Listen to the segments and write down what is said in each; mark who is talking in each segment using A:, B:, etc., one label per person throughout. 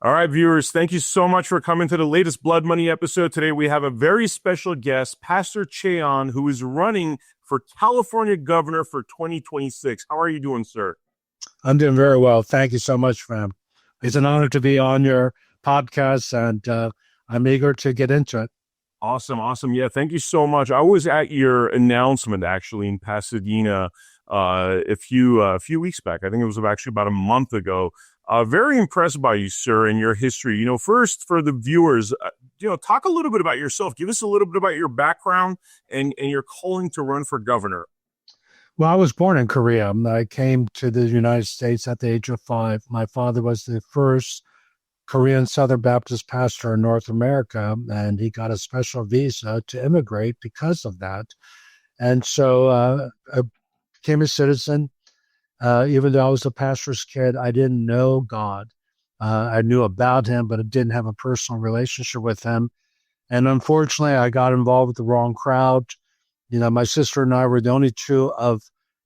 A: All right, viewers, thank you so much for coming to the latest Blood Money episode. Today, we have a very special guest, Pastor Che Ahn, who is running for California governor for 2026. How are you doing, sir?
B: I'm doing very well. Thank you so much, Vem. It's an honor to be on your podcast, and I'm eager to get into it.
A: Awesome, awesome. Yeah, thank you so much. I was at your announcement actually in Pasadena a few weeks back. I think it was actually about a month ago. Very impressed by you, sir, and your history. First for the viewers, talk a little bit about yourself. Give us a little bit about your background and your calling to run for governor.
B: Well, I was born in Korea. I came to the United States at the age of 5. My father was the first Korean Southern Baptist pastor in North America, and he got a special visa to immigrate because of that. And so I became a citizen. Even though I was a pastor's kid, I didn't know God. I knew about him, but I didn't have a personal relationship with him. And unfortunately, I got involved with the wrong crowd. My sister and I were the only two of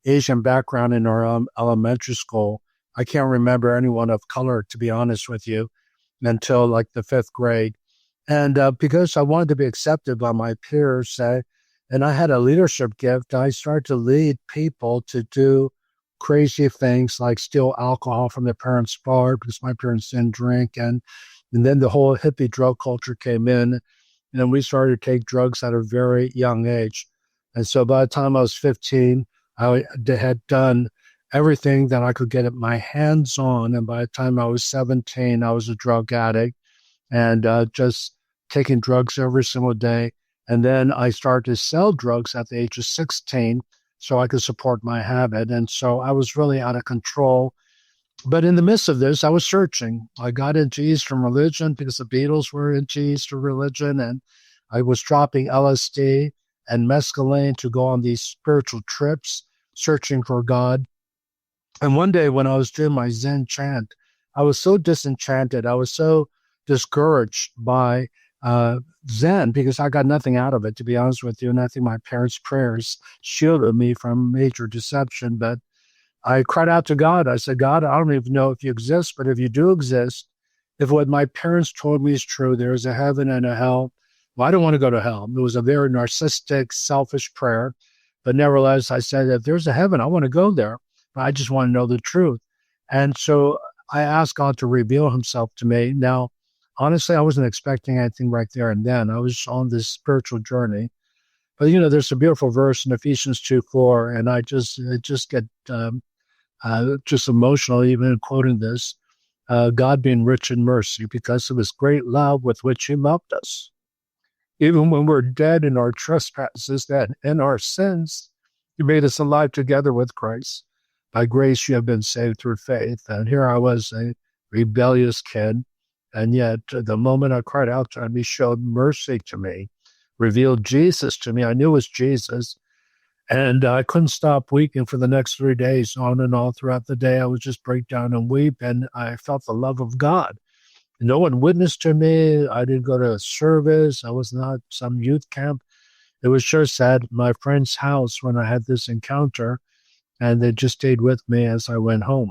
B: Asian background in our elementary school. I can't remember anyone of color, to be honest with you, until like the 5th grade. And because I wanted to be accepted by my peers, and I had a leadership gift, I started to lead people to do crazy things like steal alcohol from their parents' bar because my parents didn't drink. And then the whole hippie drug culture came in, and we started to take drugs at a very young age. And so by the time I was 15, I had done everything that I could get my hands on. And by the time I was 17, I was a drug addict and just taking drugs every single day. And then I started to sell drugs at the age of 16 so I could support my habit. And so I was really out of control. But in the midst of this, I was searching. I got into Eastern religion because the Beatles were into Eastern religion, and I was dropping LSD and mescaline to go on these spiritual trips, searching for God. And one day when I was doing my Zen chant, I was so disenchanted. I was so discouraged by Zen because I got nothing out of it, to be honest with you. And I think my parents' prayers shielded me from major deception. But I cried out to God. I said, God, I don't even know if you exist, but if you do exist, if what my parents told me is true, there is a heaven and a hell. Well, I don't want to go to hell. It was a very narcissistic, selfish prayer. But nevertheless, I said, if there's a heaven, I want to go there. But I just want to know the truth. And so I asked God to reveal himself to me. Now, honestly, I wasn't expecting anything right there and then. I was on this spiritual journey. But, there's a beautiful verse in Ephesians 2:4, and I just get just emotional even quoting this. God being rich in mercy because of his great love with which he loved us. Even when we're dead in our trespasses and in our sins, he made us alive together with Christ. By grace, you have been saved through faith. And here I was, a rebellious kid. And yet, the moment I cried out to him, he showed mercy to me, revealed Jesus to me. I knew it was Jesus. And I couldn't stop weeping for the next 3 days, on and on throughout the day. I would just break down and weep. And I felt the love of God. No one witnessed to me. I didn't go to a service. I was not some youth camp. It was just at my friend's house when I had this encounter, and they just stayed with me as I went home.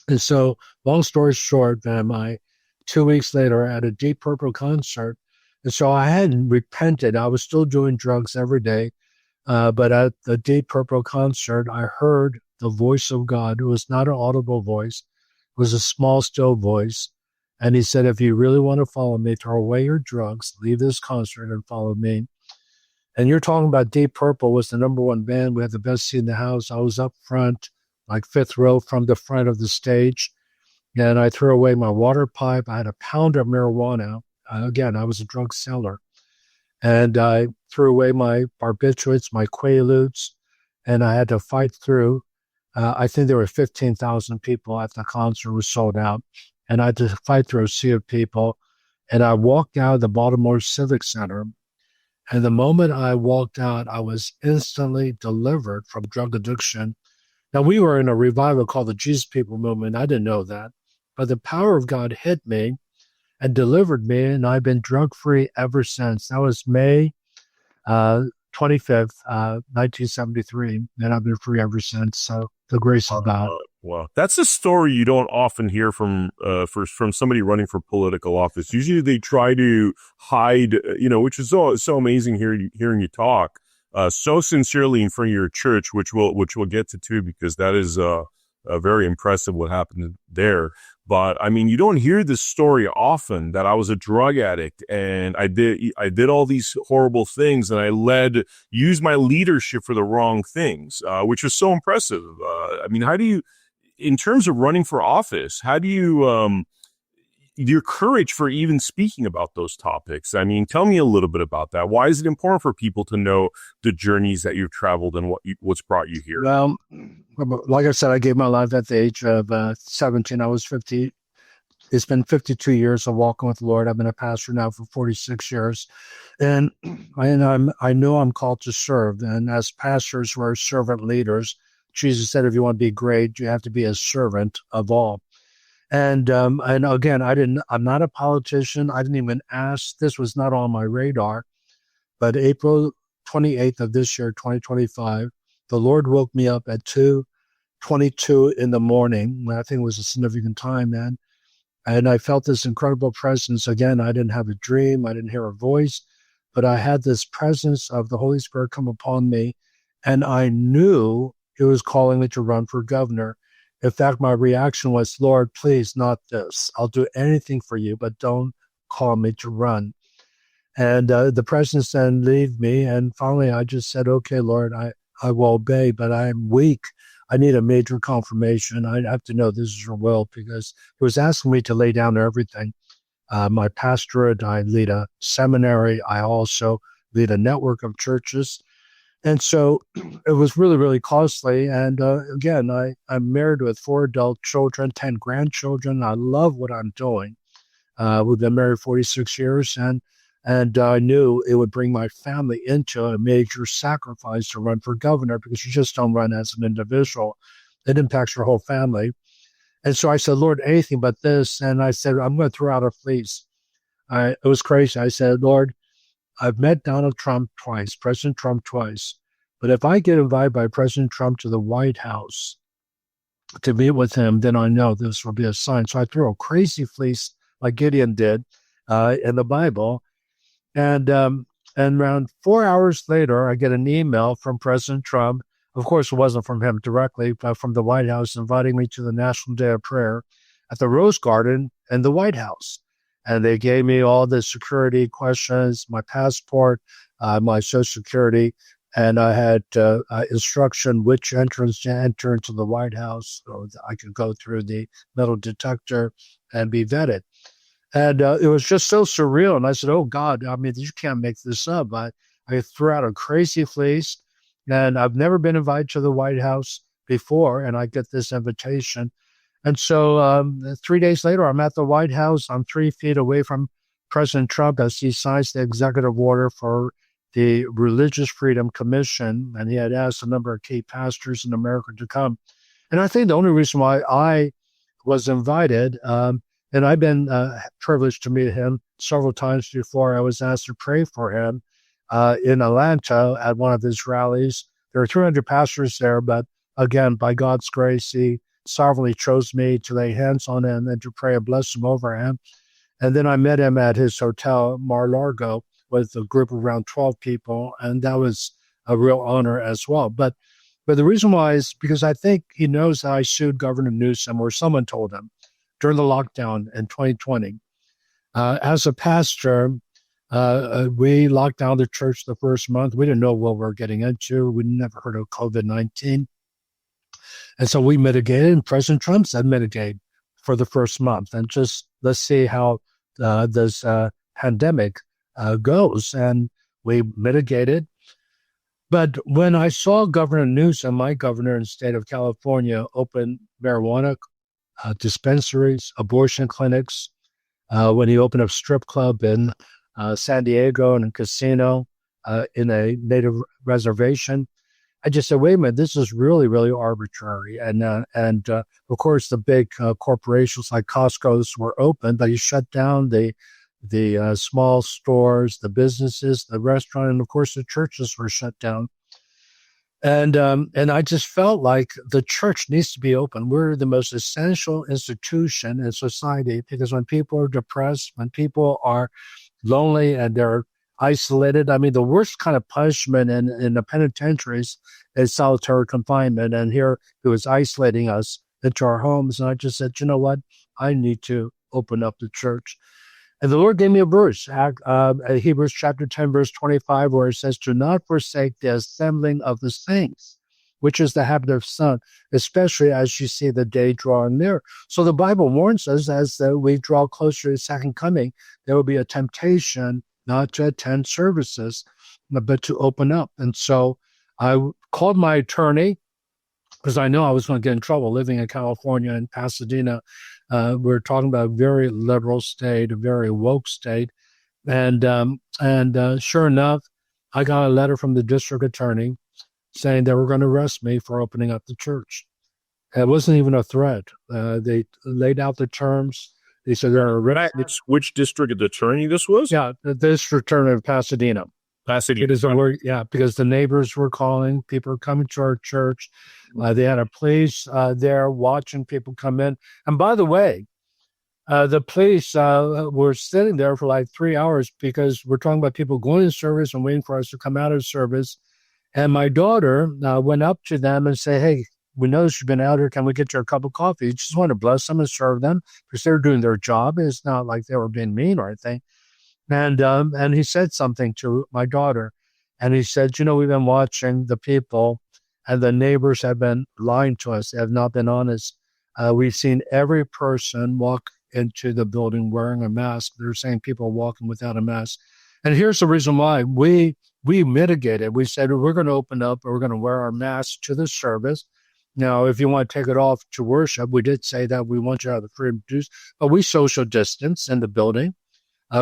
B: And so, long story short, then 2 weeks later at a Deep Purple concert, and so I hadn't repented. I was still doing drugs every day, but at the Deep Purple concert, I heard the voice of God. It was not an audible voice. It was a small, still voice. And he said, if you really want to follow me, throw away your drugs, leave this concert and follow me. And you're talking about Deep Purple was the number one band. We had the best seat in the house. I was up front, like 5th row from the front of the stage. And I threw away my water pipe. I had a pound of marijuana. Again, I was a drug seller. And I threw away my barbiturates, my Quaaludes, and I had to fight through. I think there were 15,000 people at the concert. It was sold out. And I had to fight through a sea of people. And I walked out of the Baltimore Civic Center. And the moment I walked out, I was instantly delivered from drug addiction. Now, we were in a revival called the Jesus People Movement. I didn't know that. But the power of God hit me and delivered me, and I've been drug-free ever since. That was May 25th, 1973, and I've been free ever since. So the grace of God.
A: Well, that's a story you don't often hear from somebody running for political office. Usually, they try to hide, which is so amazing hearing you talk so sincerely in front of your church, which we'll get to too, because that is very impressive what happened there. But I mean, you don't hear this story often, that I was a drug addict and I did all these horrible things, and I used my leadership for the wrong things, which was so impressive. I mean, how do you, in terms of running for office, how do you, your courage for even speaking about those topics? I mean, tell me a little bit about that. Why is it important for people to know the journeys that you've traveled and what's brought you here?
B: Well, like I said, I gave my life at the age of 17. I was 50. It's been 52 years of walking with the Lord. I've been a pastor now for 46 years. And I know I'm called to serve. And as pastors, we're servant leaders. Jesus said, if you want to be great, you have to be a servant of all. And again, I'm not a politician. I didn't even ask. This was not on my radar. But April 28th of this year, 2025, the Lord woke me up at 2:22 in the morning. I think it was a significant time, man. And I felt this incredible presence. Again, I didn't have a dream. I didn't hear a voice, but I had this presence of the Holy Spirit come upon me. And I knew it was calling me to run for governor. In fact, my reaction was, Lord, please, not this. I'll do anything for you, but don't call me to run. And the presence then leave me. And finally, I just said, okay, Lord, I will obey, but I'm weak. I need a major confirmation. I have to know this is your will, because he was asking me to lay down everything. My pastorate, I lead a seminary. I also lead a network of churches. And so it was really, really costly. And again, I'm married with 4 adult children, 10 grandchildren. I love what I'm doing. We've been married 46 years, and I knew it would bring my family into a major sacrifice to run for governor, because you just don't run as an individual. It impacts your whole family. And so I said, Lord, anything but this. And I said, I'm going to throw out a fleece. It was crazy. I said, Lord, I've met Donald Trump twice, President Trump twice. But if I get invited by President Trump to the White House to meet with him, then I know this will be a sign. So I threw a crazy fleece like Gideon did in the Bible. And around 4 hours later, I get an email from President Trump. Of course, it wasn't from him directly, but from the White House, inviting me to the National Day of Prayer at the Rose Garden in the White House. And they gave me all the security questions, my passport, my Social Security, and I had instruction which entrance to enter into the White House, so I could go through the metal detector and be vetted. And it was just so surreal. And I said, oh, God, I mean, you can't make this up. I threw out a crazy fleece, and I've never been invited to the White House before, and I get this invitation. And so 3 days later, I'm at the White House. I'm 3 feet away from President Trump as he signs the executive order for the Religious Freedom Commission. And he had asked a number of key pastors in America to come. And I think the only reason why I was invited, and I've been privileged to meet him several times before. I was asked to pray for him in Atlanta at one of his rallies. There are 300 pastors there, but again, by God's grace, he sovereignly chose me to lay hands on him and to pray a blessing over him. And then I met him at his hotel, Mar-a-Lago, with a group of around 12 people, and that was a real honor as well. But the reason why is because I think he knows that I sued Governor Newsom, or someone told him, during the lockdown in 2020. As a pastor, we locked down the church the first month. We didn't know what we were getting into. We never heard of COVID-19. And so we mitigated, and President Trump said mitigate for the first month. And just let's see how this pandemic goes. And we mitigated. But when I saw Governor Newsom, my governor in the state of California, open marijuana dispensaries, abortion clinics, when he opened a strip club in San Diego and a casino in a native reservation, I just said, wait a minute, this is really, really arbitrary. And of course, the big corporations like Costco's were open, but he shut down the small stores, the businesses, the restaurant, and of course, the churches were shut down. And I just felt like the church needs to be open. We're the most essential institution in society because when people are depressed, when people are lonely and they're isolated, I mean, the worst kind of punishment in the penitentiaries is solitary confinement. And here he was isolating us into our homes. And I just said, you know what? I need to open up the church. And the Lord gave me a verse, Hebrews chapter 10, verse 25, where it says, do not forsake the assembling of the saints, which is the habit of some, especially as you see the day drawing near. So the Bible warns us as we draw closer to the second coming, there will be a temptation not to attend services, but to open up. And so I called my attorney because I know I was going to get in trouble living in California and Pasadena. We're talking about a very liberal state, a very woke state. And sure enough, I got a letter from the district attorney saying they were going to arrest me for opening up the church. It wasn't even a threat. They laid out the terms. They said they're arresting me.
A: Which district attorney this was?
B: Yeah, the district attorney of Pasadena.
A: Pasadena.
B: Because the neighbors were calling, people were coming to our church. They had a police there watching people come in. And by the way, the police were sitting there for like 3 hours because we're talking about people going to service and waiting for us to come out of service. And my daughter went up to them and said, hey, we noticed you've been out here. Can we get you a cup of coffee? You just want to bless them and serve them because they're doing their job. It's not like they were being mean or anything. And he said something to my daughter. And he said, you know, we've been watching the people and the neighbors have been lying to us. They have not been honest. We've seen every person walk into the building wearing a mask. They're saying people are walking without a mask. And here's the reason why. We mitigated. We said, we're going to open up. We're going to wear our masks to the service. Now, if you want to take it off to worship, we did say that we want you to have the freedom to do, but we social distance in the building.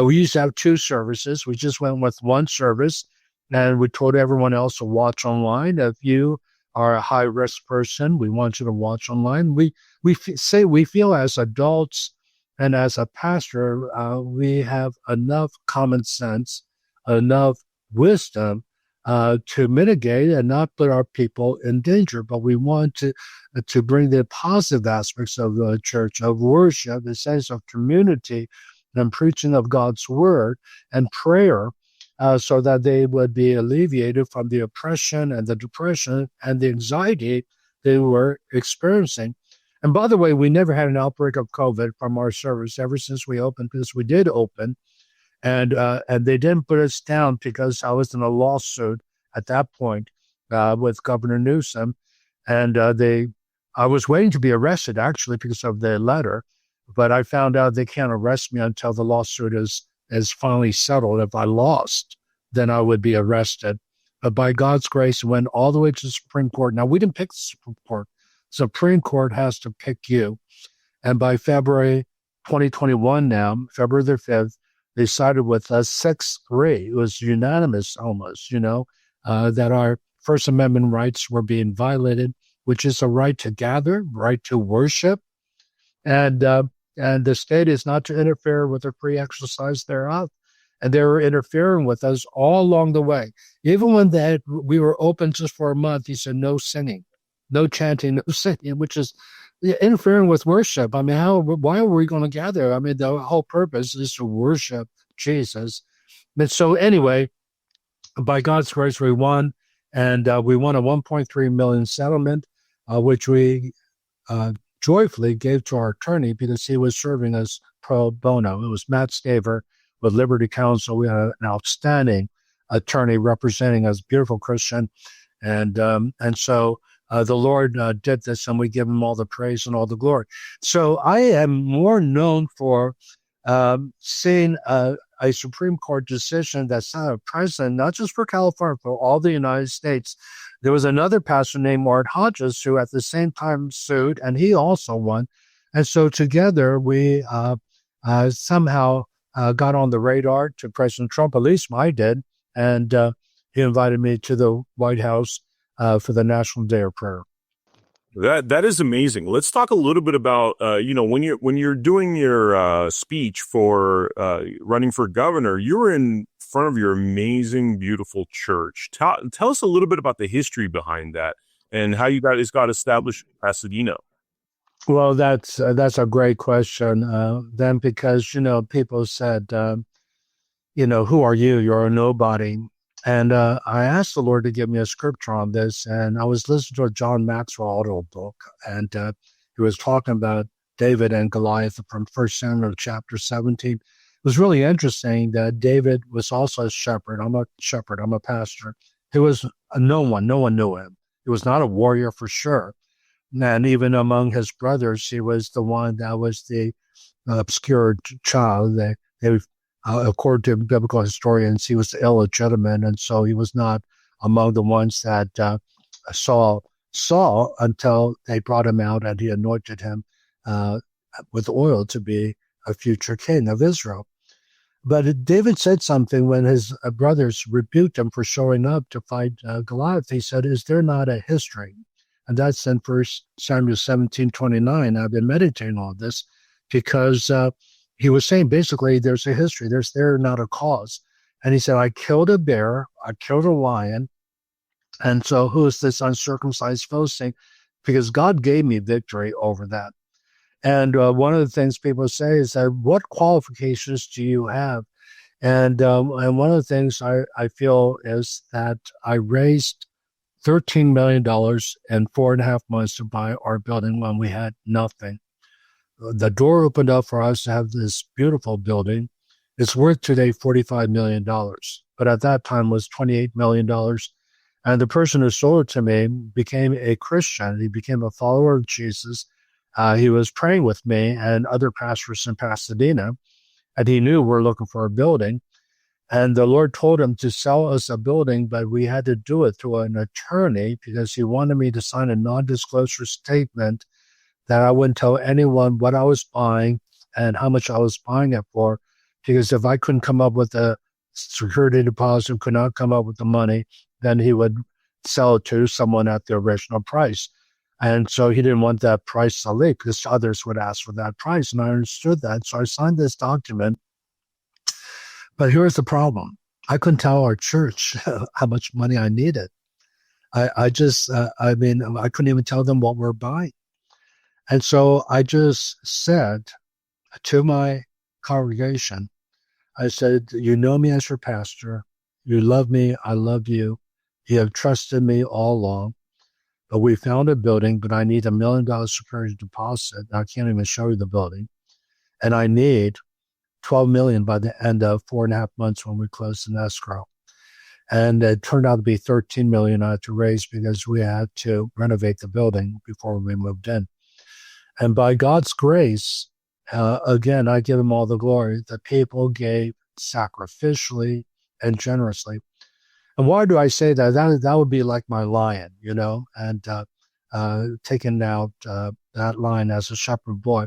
B: We used to have 2 services. We just went with 1 service, and we told everyone else to watch online. If you are a high-risk person, we want you to watch online. We feel as adults and as a pastor, we have enough common sense, enough wisdom to mitigate and not put our people in danger. But we want to bring the positive aspects of the church, of worship, the sense of community, and preaching of God's word and prayer, so that they would be alleviated from the oppression and the depression and the anxiety they were experiencing. And by the way, we never had an outbreak of COVID from our service ever since we opened, because we did open, and they didn't put us down because I was in a lawsuit at that point with Governor Newsom, and I was waiting to be arrested actually because of the letter. But I found out they can't arrest me until the lawsuit is finally settled. If I lost, then I would be arrested. But by God's grace, it went all the way to the Supreme Court. Now, we didn't pick the Supreme Court. Supreme Court has to pick you. And by February 2021 now, February the 5th, they sided with us 6-3. It was unanimous almost, that our First Amendment rights were being violated, which is a right to gather, right to worship. And the state is not to interfere with the free exercise thereof. And they were interfering with us all along the way. Even when we were open just for a month, he said, no singing, no chanting, no singing, which is interfering with worship. I mean, why are we going to gather? I mean, the whole purpose is to worship Jesus. And so anyway, by God's grace, we won. And we won a $1.3 million settlement, which we joyfully gave to our attorney because he was serving us pro bono. It was Matt Staver with Liberty Counsel. We had an outstanding attorney representing us, beautiful Christian. And so the Lord did this, and we give him all the praise and all the glory. So I am more known for seeing a Supreme Court decision that set a precedent, not just for California, for all the United States. There was another pastor named Art Hodges who at the same time sued, and he also won. And so together we somehow got on the radar to President Trump, at least I did, and he invited me to the White House for the National Day of Prayer.
A: That is amazing. Let's talk a little bit about when you're doing your speech for running for governor. You were in front of your amazing, beautiful church. Tell us a little bit about the history behind that and how you guys got established in Pasadena.
B: Well, that's a great question. Then because people said, who are you? You're a nobody. And I asked the Lord to give me a scripture on this, and I was listening to a John Maxwell audio book, and he was talking about David and Goliath from 1 Samuel chapter 17. It was really interesting that David was also a shepherd. I'm a shepherd. I'm a pastor. He was no one knew him. He was not a warrior for sure. And even among his brothers, he was the one that was the obscure child. They according to biblical historians, he was illegitimate, and so he was not among the ones that saw until they brought him out and he anointed him with oil to be a future king of Israel. But David said something when his brothers rebuked him for showing up to fight Goliath. He said, "Is there not a history?" And that's in 1 Samuel 17:29. I've been meditating on this because he was saying basically there's a history. There's not a cause. And he said, I killed a bear, I killed a lion. And so who is this uncircumcised Philistine? Because God gave me victory over that. And one of the things people say is that what qualifications do you have? And one of the things I feel is that I raised $13 million in 4.5 months to buy our building when we had nothing. The door opened up for us to have this beautiful building. It's worth today $45 million, but at that time was $28 million. And the person who sold it to me became a Christian. He became a follower of Jesus. He was praying with me and other pastors in Pasadena, and he knew we're looking for a building. And the Lord told him to sell us a building, but we had to do it through an attorney because he wanted me to sign a non-disclosure statement that I wouldn't tell anyone what I was buying and how much I was buying it for, because if I couldn't come up with a security deposit, could not come up with the money, then he would sell it to someone at the original price. And so he didn't want that price to leak because others would ask for that price. And I understood that. So I signed this document. But here's the problem. I couldn't tell our church how much money I needed. I couldn't even tell them what we're buying. And so I just said to my congregation, I said, you know me as your pastor. You love me. I love you. You have trusted me all along. But we found a building, but I need $1 million security deposit. I can't even show you the building. And I need $12 million by the end of 4.5 months when we closed in escrow. And it turned out to be $13 million I had to raise because we had to renovate the building before we moved in. And by God's grace, again, I give him all the glory. The people gave sacrificially and generously. And why do I say that? That would be like my lion, and taking out that lion as a shepherd boy.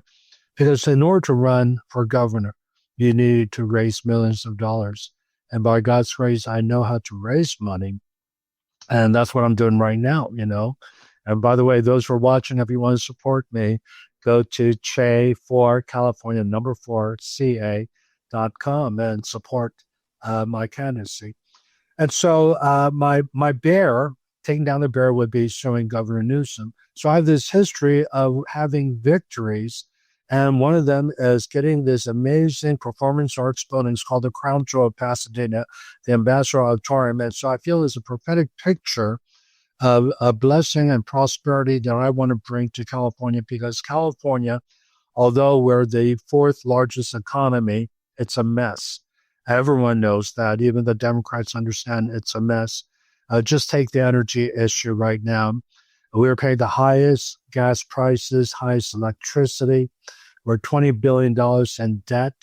B: Because in order to run for governor, you need to raise millions of dollars. And by God's grace, I know how to raise money. And that's what I'm doing right now, And by the way, those who are watching, if you want to support me, go to Che for California, 4 CA.com and support my candidacy. And so my bear, taking down the bear would be showing Governor Newsom. So I have this history of having victories. And one of them is getting this amazing performance arts building called the Crown Jewel of Pasadena, the Ambassador Auditorium. And so I feel it's a prophetic picture of a blessing and prosperity that I want to bring to California, because California, although we're the 4th largest economy, it's a mess. Everyone knows that. Even the Democrats understand it's a mess. Just take the energy issue right now. We're paying the highest gas prices, highest electricity. We're $20 billion in debt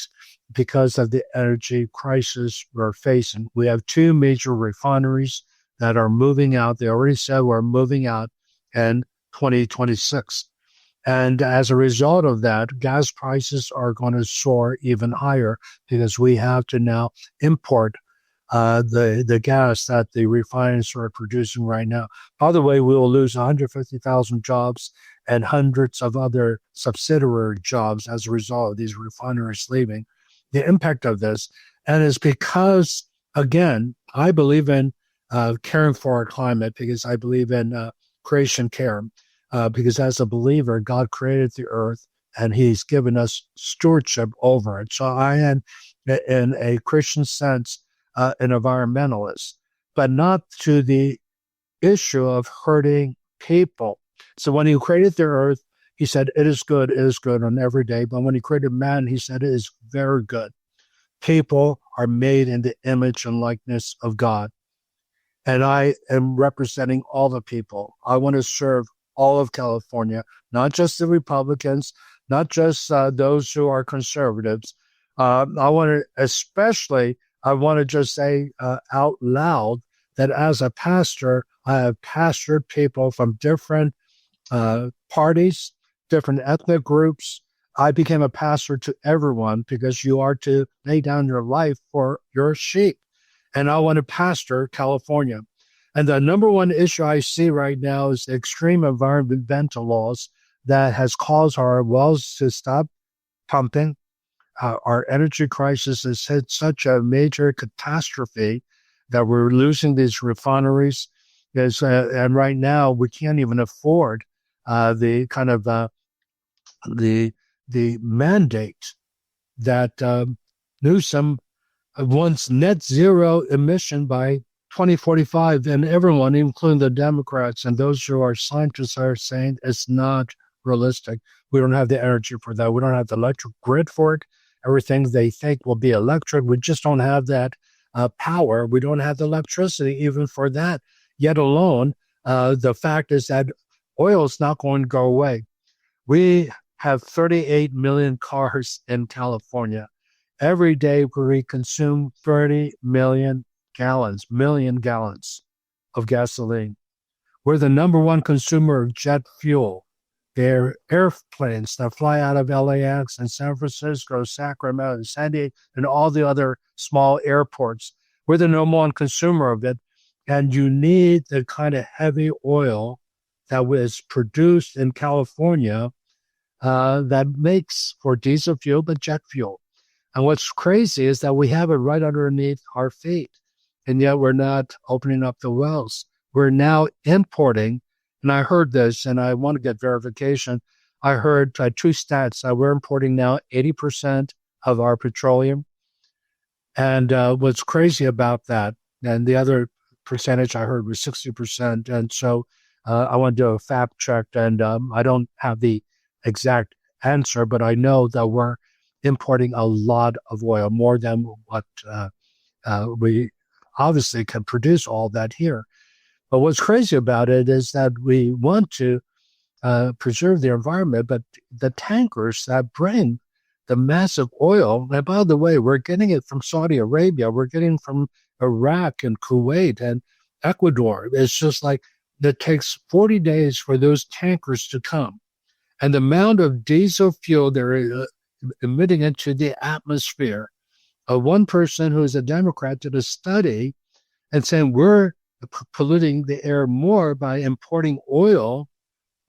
B: because of the energy crisis we're facing. We have 2 major refineries that are moving out. They already said we're moving out in 2026. And as a result of that, gas prices are going to soar even higher because we have to now import the gas that the refineries are producing right now. By the way, we will lose 150,000 jobs and hundreds of other subsidiary jobs as a result of these refineries leaving. The impact of this, and it's because again, I believe in caring for our climate because I believe in creation care. Because as a believer, God created the earth and He's given us stewardship over it. So I am, in a Christian sense, an environmentalist, but not to the issue of hurting people. So when He created the earth, He said, it is good on every day. But when He created man, He said, it is very good. People are made in the image and likeness of God. And I am representing all the people. I want to serve all of California, not just the Republicans, not just those who are conservatives. I want to just say out loud that as a pastor, I have pastored people from different parties, different ethnic groups. I became a pastor to everyone because you are to lay down your life for your sheep. And I want to pastor California. And the number one issue I see right now is extreme environmental laws that has caused our wells to stop pumping. Our energy crisis has hit such a major catastrophe that we're losing these refineries. And right now we can't even afford the kind of the mandate that Newsom wants net zero emission by 2045, and everyone, including the Democrats and those who are scientists, are saying it's not realistic. We don't have the energy for that. We don't have the electric grid for it. Everything they think will be electric. We just don't have that power. We don't have the electricity even for that. Yet alone, the fact is that oil is not going to go away. We have 38 million cars in California. Every day we consume 30 million gallons of gasoline. We're the number one consumer of jet fuel. They're airplanes that fly out of LAX and San Francisco, Sacramento, and San Diego, and all the other small airports. We're the number one consumer of it. And you need the kind of heavy oil that was produced in California that makes for diesel fuel, but jet fuel. And what's crazy is that we have it right underneath our feet, and yet we're not opening up the wells. We're now importing, and I heard this, and I want to get verification. I heard two stats that we're importing now 80% of our petroleum. And what's crazy about that, and the other percentage I heard was 60%. And so I want to do a fact check, and I don't have the exact answer, but I know that we're importing a lot of oil, more than what we obviously can produce all that here. But what's crazy about it is that we want to preserve the environment, but the tankers that bring the massive oil, and by the way, we're getting it from Saudi Arabia, we're getting from Iraq and Kuwait and Ecuador. It's just like it takes 40 days for those tankers to come. And the amount of diesel fuel they're emitting into the atmosphere. One person who is a Democrat did a study and saying we're polluting the air more by importing oil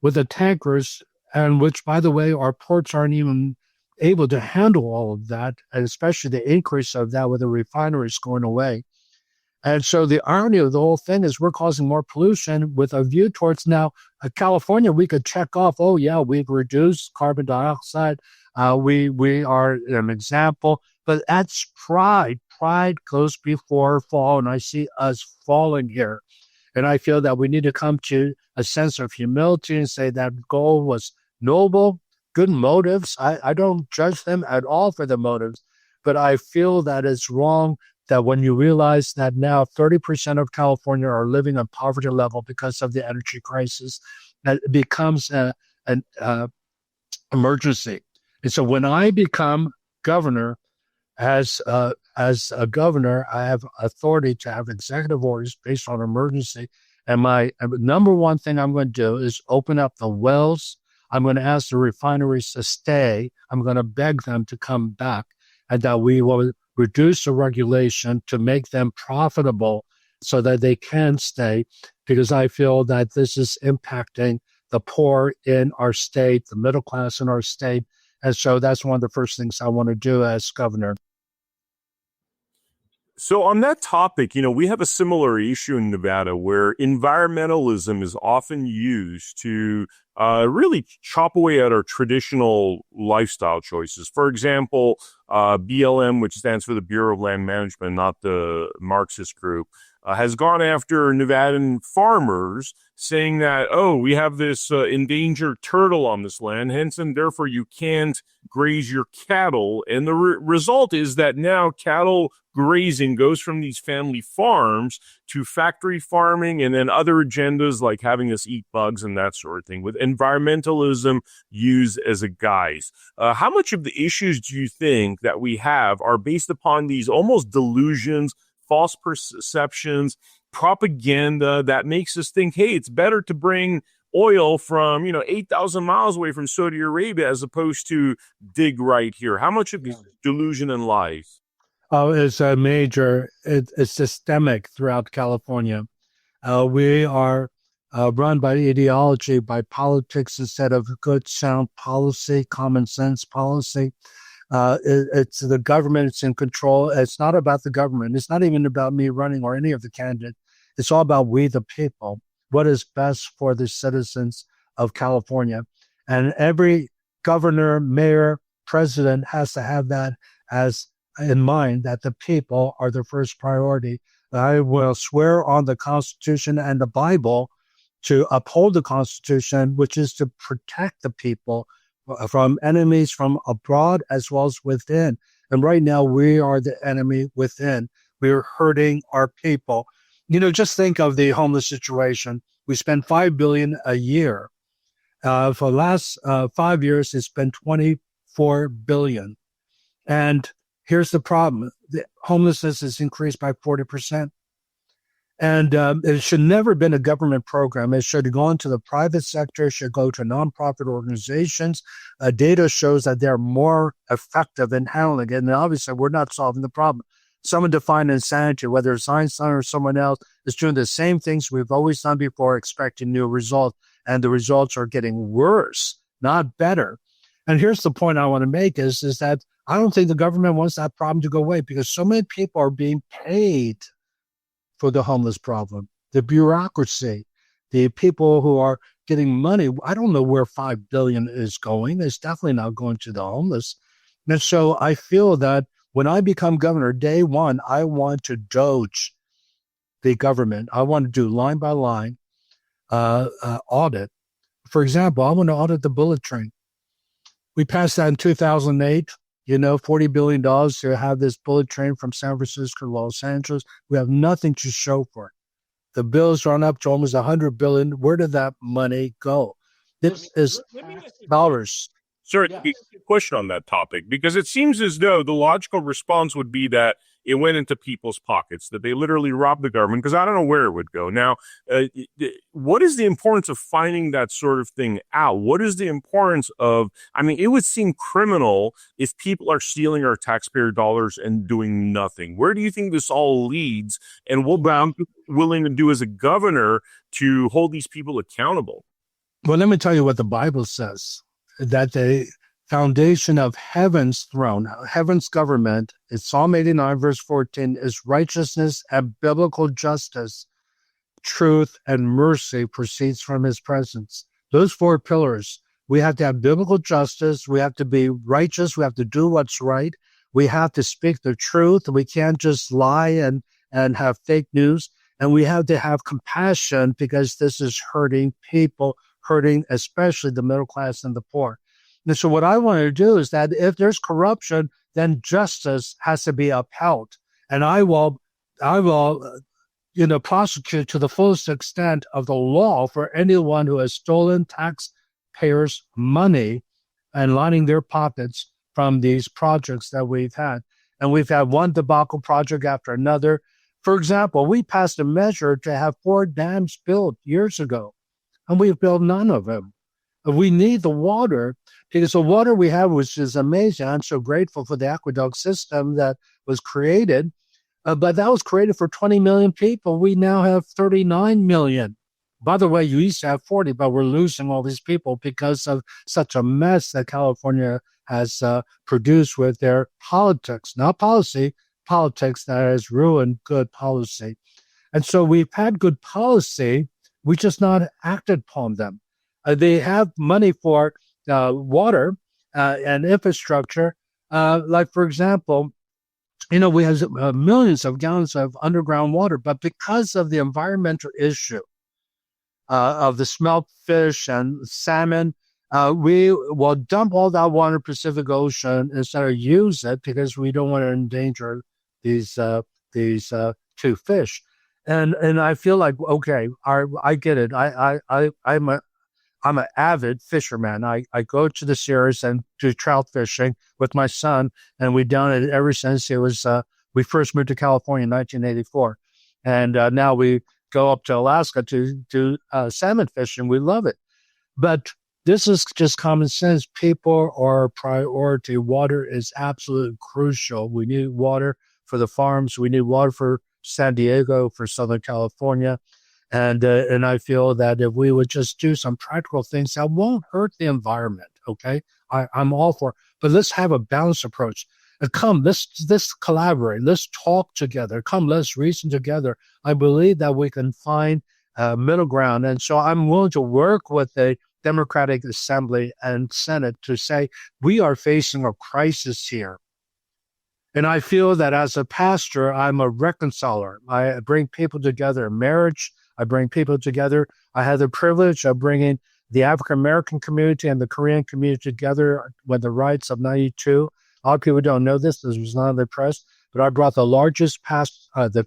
B: with the tankers, and which, by the way, our ports aren't even able to handle all of that, and especially the increase of that with the refineries going away. And so the irony of the whole thing is we're causing more pollution with a view towards now California. We could check off, oh yeah, we've reduced carbon dioxide. We are an example, but that's pride. Pride goes before fall, and I see us falling here. And I feel that we need to come to a sense of humility and say that goal was noble, good motives. I don't judge them at all for the motives, but I feel that it's wrong that when you realize that now 30% of California are living on poverty level because of the energy crisis, that it becomes an emergency. And so when I become governor, as a governor, I have authority to have executive orders based on emergency. And my number one thing I'm going to do is open up the wells. I'm going to ask the refineries to stay. I'm going to beg them to come back, and that we will reduce the regulation to make them profitable so that they can stay, because I feel that this is impacting the poor in our state, the middle class in our state. And so that's one of the first things I want to do as governor.
A: So on that topic, we have a similar issue in Nevada where environmentalism is often used to really chop away at our traditional lifestyle choices. For example, BLM, which stands for the Bureau of Land Management, not the Marxist group, has gone after Nevadan farmers, saying that, oh, we have this endangered turtle on this land, hence and therefore you can't graze your cattle. And the result is that now cattle grazing goes from these family farms to factory farming and then other agendas like having us eat bugs and that sort of thing, with environmentalism used as a guise. How much of the issues do you think that we have are based upon these almost delusions, false perceptions, propaganda that makes us think, hey, it's better to bring oil from 8,000 miles away from Saudi Arabia as opposed to dig right here? How much of this delusion and lies?
B: Oh, it's a major, it's systemic throughout California. We are run by ideology, by politics instead of good, sound policy, common sense policy. It's the government, it's in control. It's not about the government. It's not even about me running or any of the candidates. It's all about we, the people, what is best for the citizens of California. And every governor, mayor, president has to have that as in mind, that the people are the first priority. I will swear on the Constitution and the Bible to uphold the Constitution, which is to protect the people from enemies from abroad as well as within. And right now, we are the enemy within. We are hurting our people. Just think of the homeless situation. We spend $5 billion a year. For the last 5 years, it's been $24 billion. And here's the problem. The homelessness has increased by 40%. And it should never have been a government program. It should have gone to the private sector. It should go to nonprofit organizations. Data shows that they're more effective in handling it. And obviously, we're not solving the problem. Someone defined insanity, whether it's Einstein or someone else, is doing the same things we've always done before, expecting new results. And the results are getting worse, not better. And here's the point I want to make is that I don't think the government wants that problem to go away because so many people are being paid for the homeless problem. The bureaucracy, the people who are getting money. I don't know where $5 billion is going. It's definitely not going to the homeless. And so I feel that when I become governor, day one, I want to doge the government. I want to do line by line audit. For example, I want to audit the bullet train. We passed that in 2008, $40 billion to have this bullet train from San Francisco to Los Angeles. We have nothing to show for it. The bill's run up to almost $100 billion. Where did that money go? This is dollars.
A: Sir, yes. A question on that topic, because it seems as though the logical response would be that it went into people's pockets, that they literally robbed the government, because I don't know where it would go. Now, what is the importance of finding that sort of thing out? What is the importance of, it would seem criminal if people are stealing our taxpayer dollars and doing nothing. Where do you think this all leads? And what I'm willing to do as a governor to hold these people accountable?
B: Well, let me tell you what the Bible says, that the foundation of heaven's throne, heaven's government, it's Psalm 89, verse 14, is righteousness and biblical justice, truth and mercy proceeds from his presence. Those four pillars, we have to have biblical justice, we have to be righteous, we have to do what's right, we have to speak the truth, we can't just lie and have fake news, and we have to have compassion because this is hurting people, hurting especially the middle class and the poor. And so what I want to do is that if there's corruption, then justice has to be upheld. And I will prosecute to the fullest extent of the law for anyone who has stolen taxpayers' money and lining their pockets from these projects that we've had. And we've had one debacle project after another. For example, we passed a measure to have 4 dams built years ago, and we've built none of them. We need the water because the water we have, which is amazing. I'm so grateful for the aqueduct system that was created, but that was created for 20 million people. We now have 39 million. By the way, you used to have 40, but we're losing all these people because of such a mess that California has produced with their politics, not policy, politics that has ruined good policy. And so we've had good policy, we just not acted upon them. They have money for water and infrastructure. Like, for example, we have millions of gallons of underground water, but because of the environmental issue of the smelt fish and salmon, we will dump all that water in the Pacific Ocean instead of use it because we don't want to endanger these two fish. And I feel like, okay, I get it. I'm an avid fisherman. I go to the Sierras and do trout fishing with my son, and we've done it ever since we first moved to California in 1984. And now we go up to Alaska to do salmon fishing. We love it. But this is just common sense. People are a priority. Water is absolutely crucial. We need water for the farms. We need water for San Diego, for Southern California. And I feel that if we would just do some practical things that won't hurt the environment, okay? I'm all for it. But let's have a balanced approach. Come, let's collaborate. Let's talk together. Come, let's reason together. I believe that we can find middle ground. And so I'm willing to work with the Democratic Assembly and Senate to say, we are facing a crisis here. And I feel that as a pastor, I'm a reconciler. I bring people together in marriage. I bring people together. I had the privilege of bringing the African-American community and the Korean community together with the riots of 92. A lot of people don't know this. This was not in the press. But I brought the largest pastors of the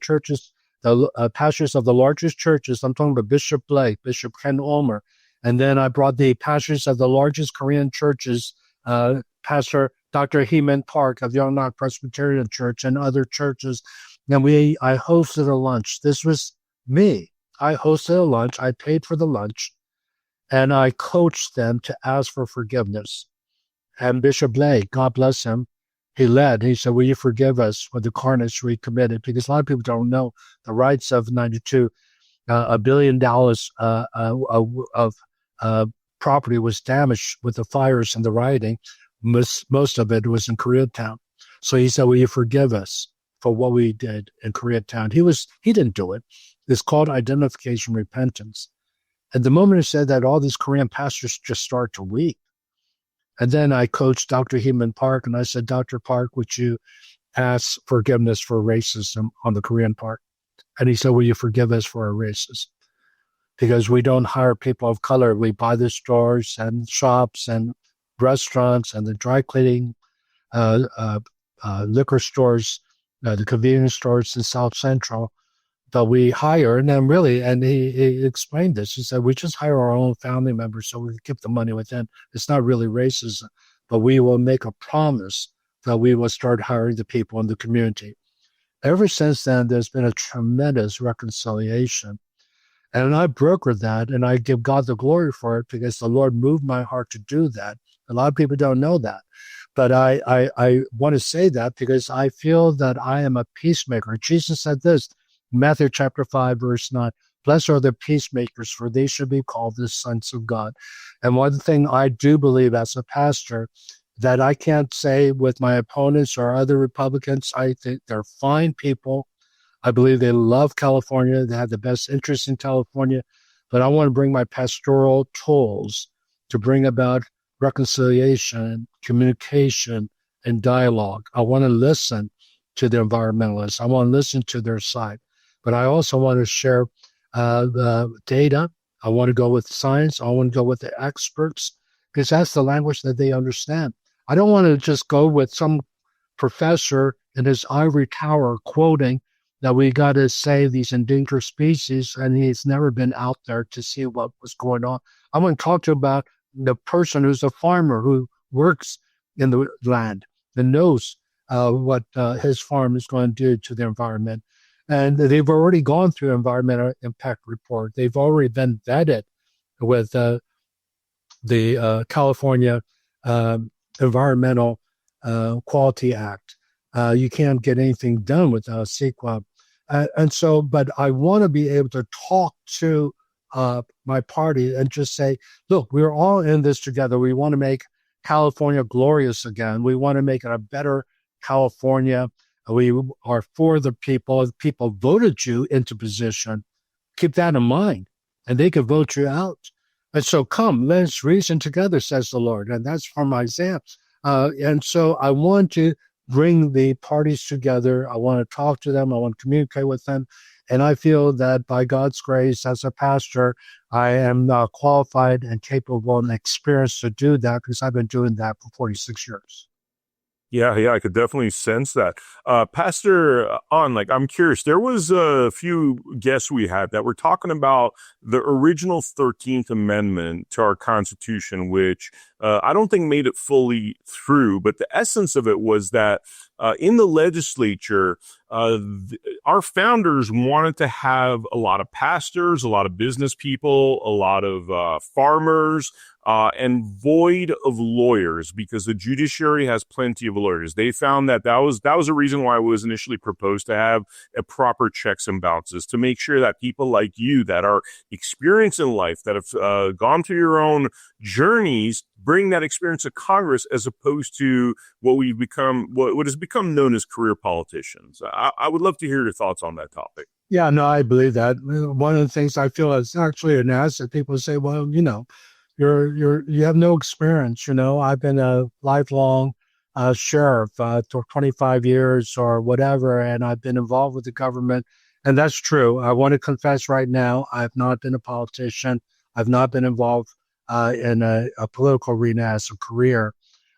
B: largest churches. I'm talking about Bishop Blake, Bishop Ken Ulmer. And then I brought the pastors of the largest Korean churches, Pastor Dr. Hee-man Park of Yongnam Presbyterian Church and other churches. And I hosted a lunch. This was me. I hosted a lunch. I paid for the lunch. And I coached them to ask for forgiveness. And Bishop Blake, God bless him, he led. He said, will you forgive us for the carnage we committed? Because a lot of people don't know the rights of 92. $1 billion of property was damaged with the fires and the rioting. Most of it was in Koreatown. So he said, will you forgive us for what we did in Koreatown? He didn't do it. It's called identification repentance. And the moment he said that, all these Korean pastors just started to weep. And then I coached Dr. Hee-man Park, and I said, Dr. Park, would you ask forgiveness for racism on the Korean part? And he said, will you forgive us for our racism? Because we don't hire people of color. We buy the stores and shops and restaurants and the dry cleaning, liquor stores, the convenience stores in South Central. But we hire, and he explained this. He said, we just hire our own family members so we can keep the money within. It's not really racism, but we will make a promise that we will start hiring the people in the community. Ever since then, there's been a tremendous reconciliation. And I brokered that, and I give God the glory for it because the Lord moved my heart to do that. A lot of people don't know that. But I want to say that because I feel that I am a peacemaker. Jesus said this, Matthew chapter 5, verse 9, blessed are the peacemakers, for they should be called the sons of God. And one thing I do believe as a pastor that I can't say with my opponents or other Republicans, I think they're fine people. I believe they love California. They have the best interest in California. But I want to bring my pastoral tools to bring about reconciliation, communication, and dialogue. I want to listen to the environmentalists. I want to listen to their side. But I also want to share the data. I want to go with science. I want to go with the experts because that's the language that they understand. I don't want to just go with some professor in his ivory tower quoting that we got to save these endangered species, and he's never been out there to see what was going on. I want to talk to you about the person who's a farmer who works in the land and knows what his farm is going to do to the environment. And they've already gone through environmental impact report. They've already been vetted with the California Environmental Quality Act. You can't get anything done without CEQA. But I want to be able to talk to my party and just say, look, we're all in this together. We want to make California glorious again. We want to make it a better California. We are for the people. The people voted you into position. Keep that in mind, and they could vote you out. And so, come, let's reason together, says the Lord. And that's from Isaiah. And so, I want to bring the parties together. I want to talk to them. I want to communicate with them. And I feel that by God's grace, as a pastor, I am qualified and capable and experienced to do that because I've been doing that for 46 years.
A: Yeah, I could definitely sense that. Pastor On, like, I'm curious, there was a few guests we had that were talking about the original 13th Amendment to our Constitution, which I don't think made it fully through, but the essence of it was that in the legislature, our founders wanted to have a lot of pastors, a lot of business people, a lot of farmers, and void of lawyers, because the judiciary has plenty of lawyers. They found that was a reason why it was initially proposed to have a proper checks and balances, to make sure that people like you that are experienced in life, that have gone through your own journeys, bring that experience to Congress, as opposed to what has become known as career politicians. I would love to hear your thoughts on that topic.
B: Yeah, no, I believe that. One of the things I feel is actually an asset. People say, well, you have no experience. I've been a lifelong sheriff for 25 years or whatever, and I've been involved with the government. And that's true. I want to confess right now, I've not been a politician. I've not been involved in a political arena as a career.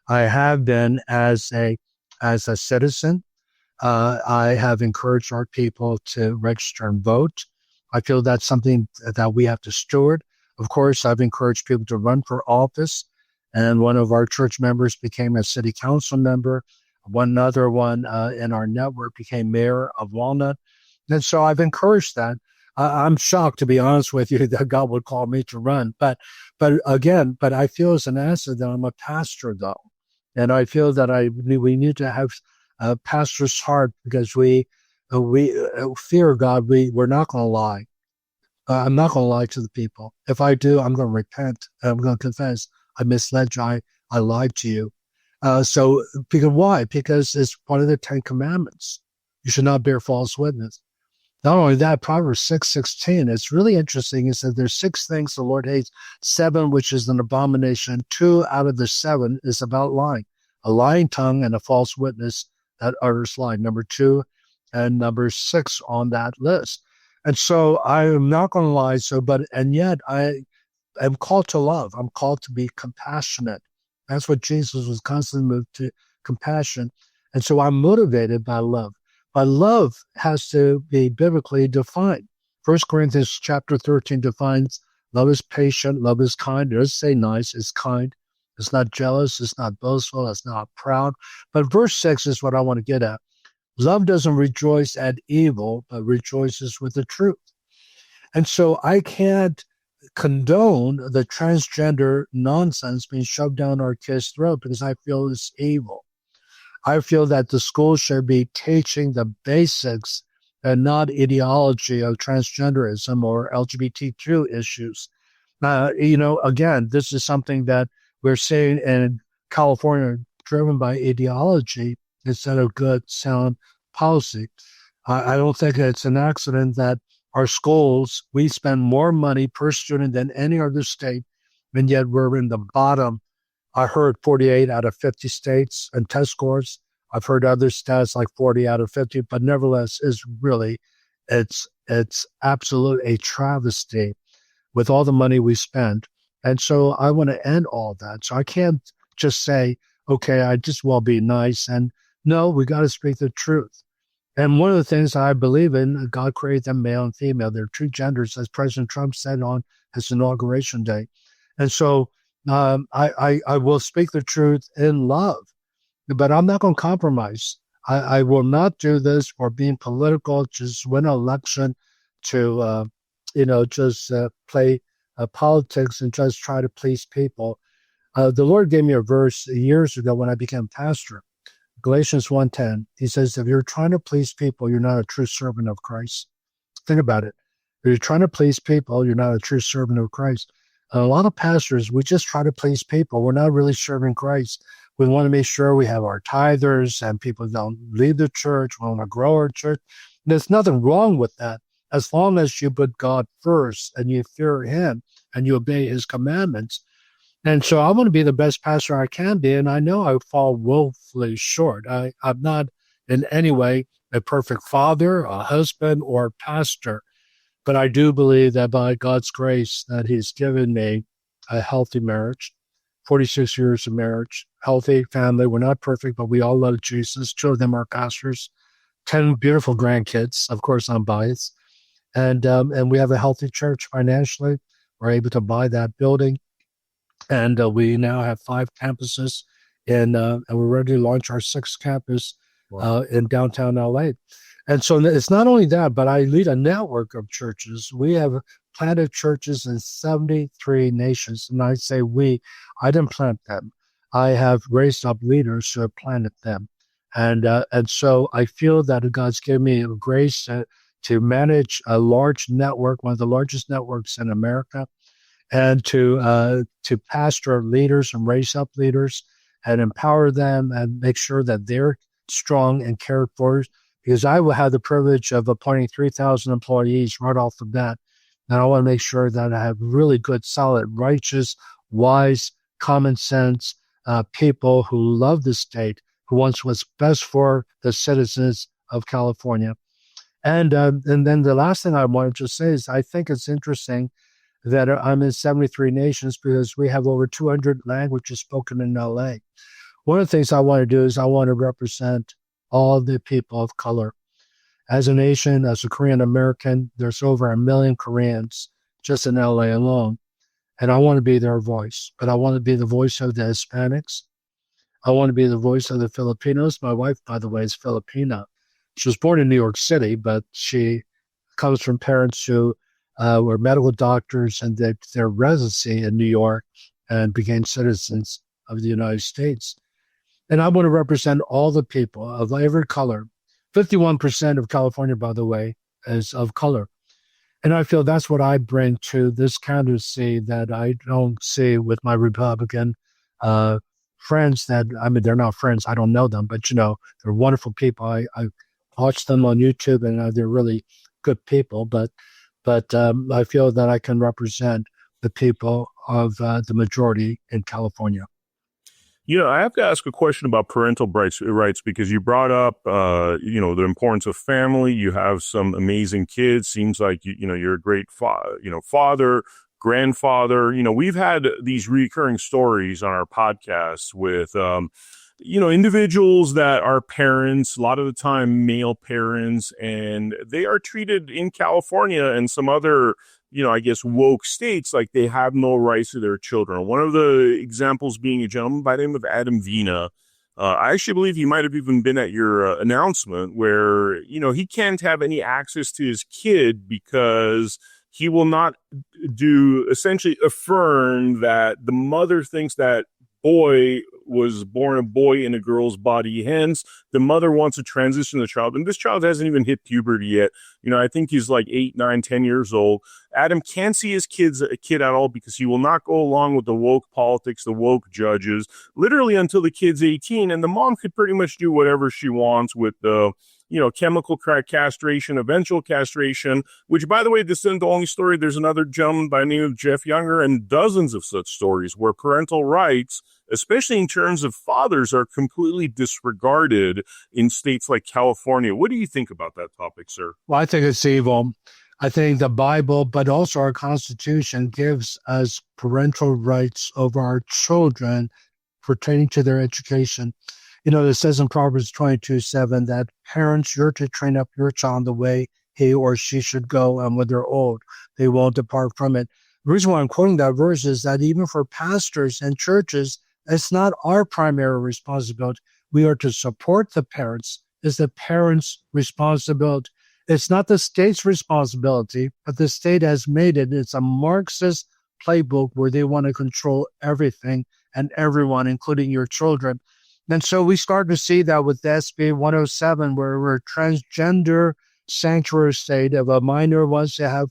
B: I have been as a citizen. I have encouraged our people to register and vote. I feel that's something that we have to steward. Of course, I've encouraged people to run for office, and one of our church members became a city council member. One other one in our network became mayor of Walnut. And so I've encouraged that. I'm shocked, to be honest with you, that God would call me to run. But I feel as an asset that I'm a pastor, though. And I feel that we need to have a pastor's heart, because we fear God. We're not going to lie. I'm not going to lie to the people. If I do, I'm going to repent. I'm going to confess. I misled you. I lied to you. Because why? Because it's one of the 10 Commandments. You should not bear false witness. Not only that, Proverbs 6:16, it's really interesting. It says there's 6 things the Lord hates, 7 which is an abomination. 2 out of the 7 is about lying. A lying tongue and a false witness that utters lie. Number 2 and number 6 on that list. And so I am not going to lie. And yet I am called to love. I'm called to be compassionate. That's what Jesus was constantly moved to, compassion. And so I'm motivated by love. But love has to be biblically defined. 1 Corinthians chapter 13 defines love is patient, love is kind. It doesn't say nice, it's kind. It's not jealous, it's not boastful, it's not proud. But verse 6 is what I want to get at. Love doesn't rejoice at evil, but rejoices with the truth. And so I can't condone the transgender nonsense being shoved down our kids' throat, because I feel it's evil. I feel that the schools should be teaching the basics and not ideology of transgenderism or LGBTQ issues. Again, this is something that we're seeing in California, driven by ideology instead of good, sound policy. I don't think it's an accident that our schools, we spend more money per student than any other state, and yet we're in the bottom. I heard 48 out of 50 states and test scores. I've heard other stats like 40 out of 50, but nevertheless, it's absolute a travesty with all the money we spend. And so I want to end all that. So I can't just say, okay, I just will be nice. And no, we got to speak the truth. And one of the things I believe in, God created them male and female. They're 2 genders, as President Trump said on his inauguration day. And so I will speak the truth in love, but I'm not going to compromise. I will not do this for being political, just win an election to, just play politics and just try to please people. The Lord gave me a verse years ago when I became pastor. Galatians 1:10, he says, if you're trying to please people, you're not a true servant of Christ. Think about it. If you're trying to please people, you're not a true servant of Christ. And a lot of pastors, we just try to please people. We're not really serving Christ. We want to make sure we have our tithers and people don't leave the church. We want to grow our church. There's nothing wrong with that as long as you put God first and you fear him and you obey his commandments. And so I want to be the best pastor I can be, and I know I fall woefully short. I'm not in any way a perfect father, a husband, or pastor, but I do believe that by God's grace that he's given me a healthy marriage, 46 years of marriage, healthy family. We're not perfect, but we all love Jesus. Two of them are pastors, 10 beautiful grandkids. Of course, I'm biased. And we have a healthy church financially. We're able to buy that building. And we now have 5 campuses, and we're ready to launch our 6th campus in downtown LA. And so it's not only that, but I lead a network of churches. We have planted churches in 73 nations. And I say we, I didn't plant them. I have raised up leaders who have planted them. And so I feel that God's given me grace to manage a large network, one of the largest networks in America, and to pastor leaders and raise up leaders and empower them and make sure that they're strong and cared for. Because I will have the privilege of appointing 3,000 employees right off the bat. And I want to make sure that I have really good, solid, righteous, wise, common sense people who love the state, who wants what's best for the citizens of California. And then the last thing I wanted to say is I think it's interesting that I'm in 73 nations because we have over 200 languages spoken in LA. One of the things I want to do is I want to represent all the people of color. As a nation, as a Korean American, there's over 1 million Koreans just in LA alone. And I want to be their voice, but I want to be the voice of the Hispanics. I want to be the voice of the Filipinos. My wife, by the way, is Filipina. She was born in New York City, but she comes from parents who were medical doctors and did their residency in New York and became citizens of the United States. And I want to represent all the people of every color. 51% of California, by the way, is of color. And I feel that's what I bring to this candidacy that I don't see with my Republican friends that, I mean, they're not friends. I don't know them, but, they're wonderful people. I watch them on YouTube and they're really good people. But I feel that I can represent the people of the majority in California.
A: I have to ask a question about parental rights because you brought up, the importance of family. You have some amazing kids. Seems like, you're a great father, grandfather. We've had these recurring stories on our podcast with, individuals that are parents, a lot of the time male parents, and they are treated in California and some other woke states like they have no rights to their children. One of the examples being a gentleman by the name of Adam Vina. I actually believe he might have even been at your announcement where, he can't have any access to his kid because he will not essentially affirm that the mother thinks that boy was born a boy in a girl's body. Hence, the mother wants to transition the child. And this child hasn't even hit puberty yet. I think he's like 8, 9, 10 years old. Adam can't see his kid at all because he will not go along with the woke politics, the woke judges, literally until the kid's 18. And the mom could pretty much do whatever she wants with the chemical castration, eventual castration, which, by the way, this isn't the only story. There's another gentleman by the name of Jeff Younger and dozens of such stories where parental rights, especially in terms of fathers, are completely disregarded in states like California. What do you think about that topic, sir?
B: Well, I think it's evil. I think the Bible, but also our Constitution, gives us parental rights over our children pertaining to their education. It says in Proverbs 22:7 that parents, you're to train up your child the way he or she should go, and when they're old, they won't depart from it. The reason why I'm quoting that verse is that even for pastors and churches, it's not our primary responsibility. We are to support the parents. It's the parents' responsibility. It's not the state's responsibility, but the state has made it. It's a Marxist playbook where they want to control everything and everyone, including your children. And so we start to see that with SB 107, where we're transgender sanctuary state. If a minor wants to have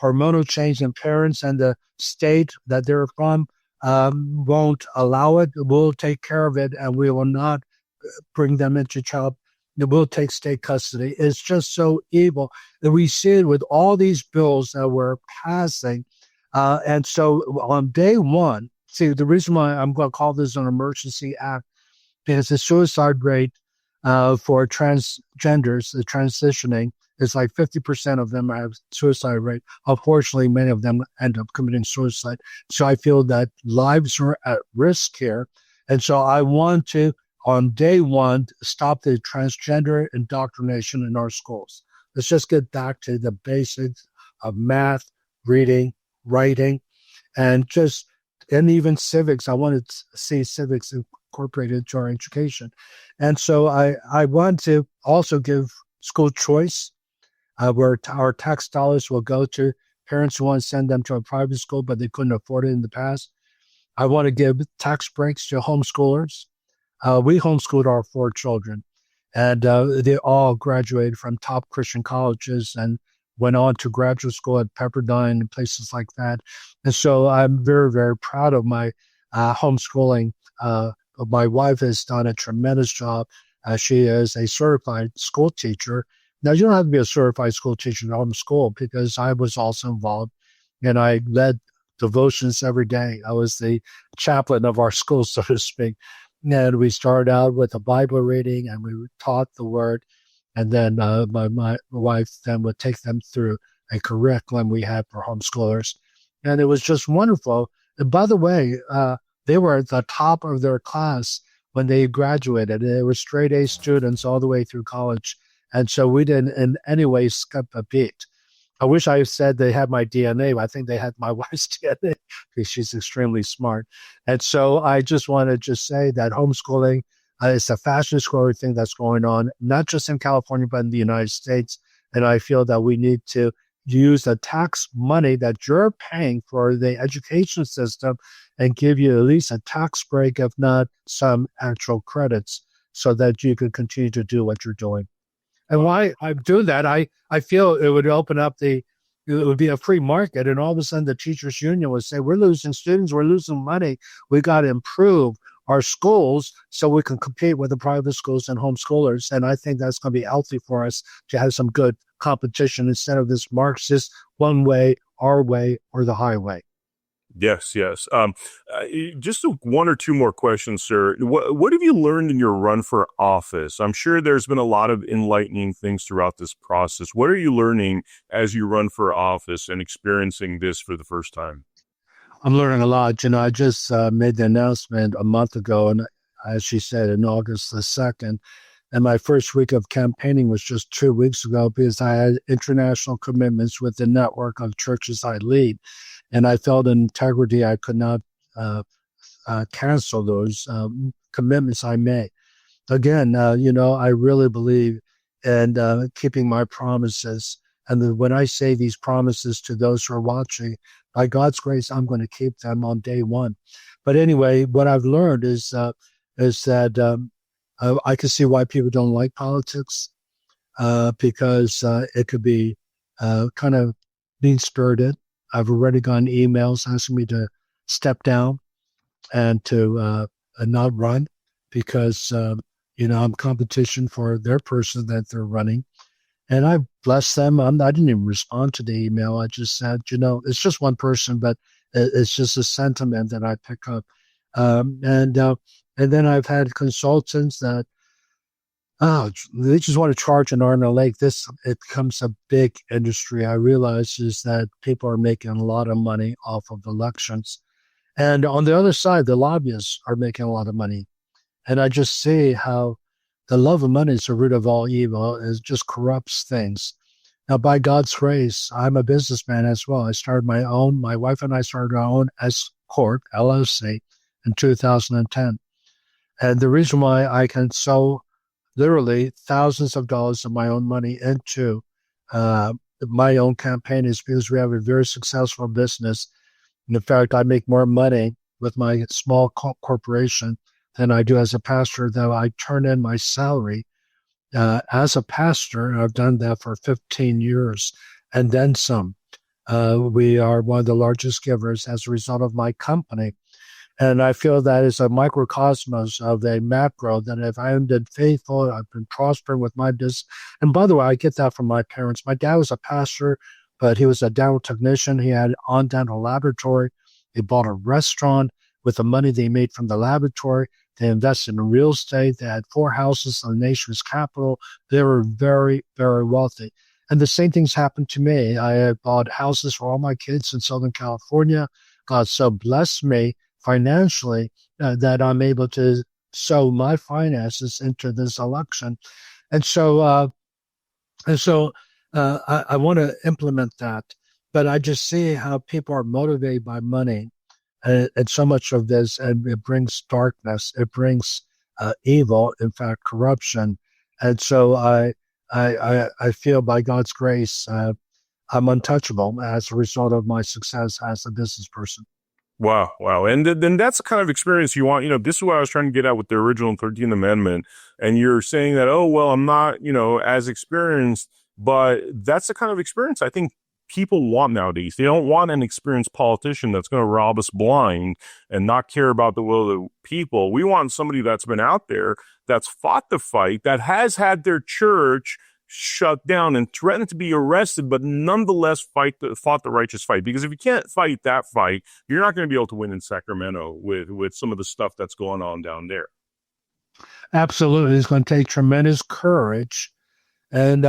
B: hormonal change in parents and the state that they're from won't allow it. We'll take care of it, and we will not bring them into child. We'll take state custody. It's just so evil. And we see it with all these bills that we're passing. And so on day one, see, the reason why I'm going to call this an emergency act because the suicide rate for transgenders, the transitioning, is like 50% of them have suicide rate. Unfortunately, many of them end up committing suicide. So I feel that lives are at risk here. And so I want to, on day one, stop the transgender indoctrination in our schools. Let's just get back to the basics of math, reading, writing, and even civics. I want to see civics incorporated into our education. And so I want to also give school choice, where our tax dollars will go to parents who want to send them to a private school, but they couldn't afford it in the past. I want to give tax breaks to homeschoolers. We homeschooled our 4 children, and they all graduated from top Christian colleges and went on to graduate school at Pepperdine and places like that. And so I'm very, very proud of my homeschooling. My wife has done a tremendous job. She is a certified school teacher. Now, you don't have to be a certified school teacher to homeschool because I was also involved, and I led devotions every day. I was the chaplain of our school, so to speak. And we started out with a Bible reading, and we taught the Word. And then my wife then would take them through a curriculum we had for homeschoolers. And it was just wonderful. And by the way, they were at the top of their class when they graduated. They were straight A students all the way through college. And so we didn't in any way skip a beat. I wish I said they had my DNA. I think they had my wife's DNA because she's extremely smart. And so I just want to just say that homeschooling is a fastest growing thing that's going on, not just in California, but in the United States. And I feel that we need to use the tax money that you're paying for the education system and give you at least a tax break, if not some actual credits, so that you can continue to do what you're doing. And why I'm doing that, I feel it would open up it would be a free market. And all of a sudden the teachers union would say, we're losing students, we're losing money. We got to improve our schools so we can compete with the private schools and homeschoolers. And I think that's going to be healthy for us to have some good competition instead of this Marxist one way, our way, or the highway.
A: Yes. Just 1 or 2 more questions, sir. What have you learned in your run for office? I'm sure there's been a lot of enlightening things throughout this process. What are you learning as you run for office and experiencing this for the first time?
B: I'm learning a lot. I just made the announcement a month ago, and as she said, in August the 2nd. And my first week of campaigning was just 2 weeks ago because I had international commitments with the network of churches I lead. And I felt in integrity I could not cancel those commitments I made. Again, I really believe in keeping my promises. And when I say these promises to those who are watching, by God's grace, I'm going to keep them on day one. But anyway, what I've learned is that I can see why people don't like politics because it could be kind of mean-spirited. I've already gotten emails asking me to step down and to not run because, I'm competition for their person that they're running. And I blessed them. I didn't even respond to the email. I just said, it's just one person, but it's just a sentiment that I pick up. And then I've had consultants that, they just want to charge an arm and a leg. It becomes a big industry. I realize is that people are making a lot of money off of elections. And on the other side, the lobbyists are making a lot of money. And I just see how the love of money is the root of all evil. It just corrupts things. Now, by God's grace, I'm a businessman as well. I started my wife and I started our own S Corp, LLC, in 2010. And the reason why I can sow literally thousands of dollars of my own money into my own campaign is because we have a very successful business. And in fact, I make more money with my small corporation than I do as a pastor, though I turn in my salary as a pastor. And I've done that for 15 years and then some. We are one of the largest givers as a result of my company. And I feel that is a microcosmos of a macro, that if I have been faithful, I've been prospering with my business. And by the way, I get that from my parents. My dad was a pastor, but he was a dental technician. He had on dental laboratory. He bought a restaurant with the money they made from the laboratory. They invested in real estate. They had 4 houses in the nation's capital. They were very, very wealthy. And the same things happened to me. I had bought houses for all my kids in Southern California. God so blessed me financially that I'm able to sow my finances into this election. And so, I want to implement that. But I just see how people are motivated by money. And so much of this, and it brings darkness, it brings evil, in fact, corruption. And so I feel by God's grace, I'm untouchable as a result of my success as a business person.
A: Wow, wow. And then that's the kind of experience you want. This is what I was trying to get at with the original 13th Amendment. And you're saying that, oh, well, I'm not, as experienced, but that's the kind of experience I think people want nowadays. They don't want an experienced politician that's going to rob us blind and not care about the will of the people. We want somebody that's been out there, that's fought the fight, that has had their church shut down and threatened to be arrested, but nonetheless fought the righteous fight. Because if you can't fight that fight, you're not going to be able to win in Sacramento with some of the stuff that's going on down there.
B: Absolutely. It's going to take tremendous courage. And